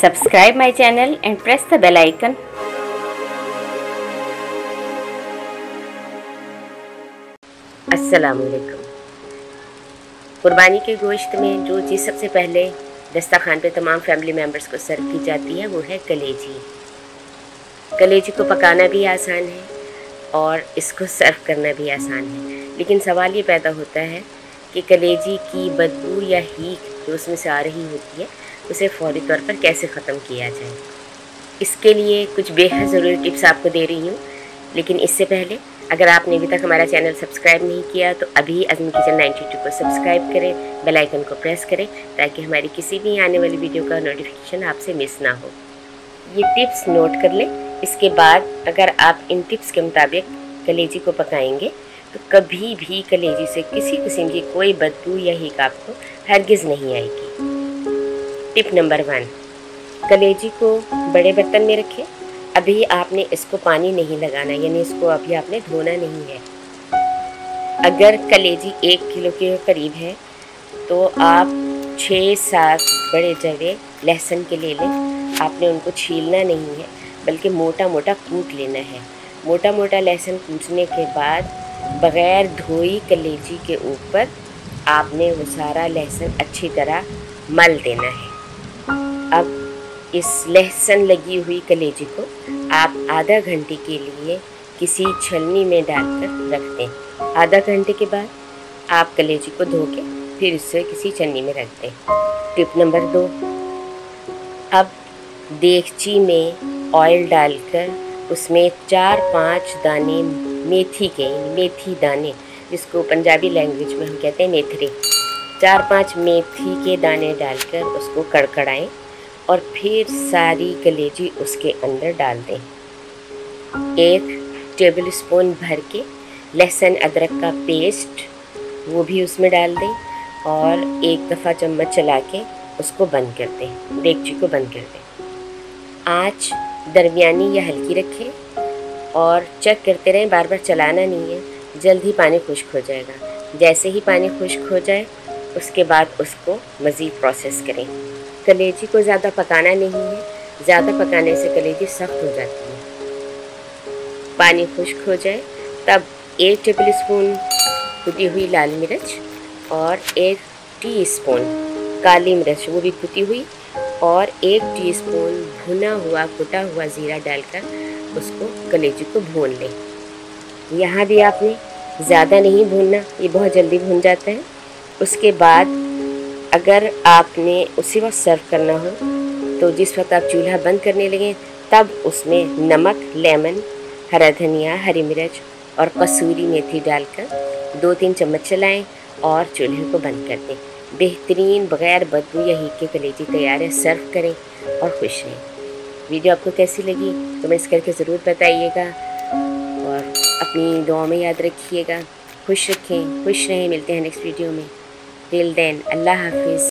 Subscribe my channel and press the bell icon. अस्सलामुअलैकुम। कुर्बानी के गोश्त में जो चीज़ सबसे पहले दस्तरखान पे तमाम फैमिली मेम्बर्स को सर्व की जाती है वो है कलेजी। कलेजी को पकाना भी आसान है और इसको सर्व करना भी आसान है, लेकिन सवाल ये पैदा होता है कि कलेजी की बदबू या हीक जो उसमें से आ रही होती है उसे फौरी तौर पर कैसे ख़त्म किया जाए। इसके लिए कुछ बेहद ज़रूरी टिप्स आपको दे रही हूँ, लेकिन इससे पहले अगर आपने अभी तक हमारा चैनल सब्सक्राइब नहीं किया तो अभी अज़मी किचन 92 को सब्सक्राइब करें, बेल आइकन को प्रेस करें ताकि हमारी किसी भी आने वाली वीडियो का नोटिफिकेशन आपसे मिस ना हो। ये टिप्स नोट कर लें। इसके बाद अगर आप इन टिप्स के मुताबिक कलेजी को पकाएंगे तो कभी भी कलेजी से किसी किस्म की कोई बदबू या हीक आपको हरगिज़ नहीं आएगी। टिप नंबर 1, कलेजी को बड़े बर्तन में रखें। अभी आपने इसको पानी नहीं लगाना, यानी इसको अभी आपने धोना नहीं है। अगर कलेजी 1 किलो के करीब है तो आप 6-7 बड़े जवे लहसुन के ले लें। आपने उनको छीलना नहीं है बल्कि मोटा मोटा कूट लेना है। मोटा मोटा लहसुन कूटने के बाद बग़ैर धोई कलेजी के ऊपर आपने वो सारा लहसुन अच्छी तरह मल देना है। अब इस लहसुन लगी हुई कलेजी को आप आधा घंटे के लिए किसी छलनी में डालकर रख दें। आधा घंटे के बाद आप कलेजी को धो के फिर इसे किसी छलनी में रख दें। टिप नंबर 2, अब देगची में ऑयल डालकर उसमें 4-5 दाने मेथी दाने, जिसको पंजाबी लैंग्वेज में हम कहते हैं मेथरे, 4-5 मेथी के दाने डालकर उसको कड़कड़ाएं और फिर सारी कलेजी उसके अंदर डाल दें। 1 टेबल स्पून भर के लहसुन अदरक का पेस्ट वो भी उसमें डाल दें और एक दफ़ा चम्मच चला के उसको बंद कर दें, देगची को बंद कर दें। आँच दरमियानी या हल्की रखें और चेक करते रहें, बार बार चलाना नहीं है, जल्द ही पानी खुश्क हो जाएगा। जैसे ही पानी खुश्क हो जाए उसके बाद उसको मज़ीद प्रोसेस करें। कलेजी को ज़्यादा पकाना नहीं है, ज़्यादा पकाने से कलेजी सख्त हो जाती है। पानी खुश्क हो जाए तब 1 टेबल स्पून कुटी हुई लाल मिर्च और 1 टीस्पून काली मिर्च वो भी कुटी हुई और 1 टीस्पून भुना हुआ कुटा हुआ ज़ीरा डालकर उसको कलेजी को भून लें। यहाँ भी आपने ज़्यादा नहीं भूनना, ये बहुत जल्दी भून जाता है। उसके बाद अगर आपने उसी वक्त सर्व करना हो तो जिस वक्त आप चूल्हा बंद करने लगें तब उसमें नमक, लेमन, हरा धनिया, हरी मिर्च और कसूरी मेथी डालकर 2-3 चम्मच चलाएं और चूल्हे को बंद कर दें। बेहतरीन बग़ैर बदबू या हीक के कलेजी तैयार है। सर्व करें और खुश रहें। वीडियो आपको कैसी लगी कमेंट्स करके ज़रूर बताइएगा और अपनी दुआ में याद रखिएगा। खुश रहें। मिलते हैं नेक्स्ट वीडियो में। टिल देन, अल्लाह हाफिज़।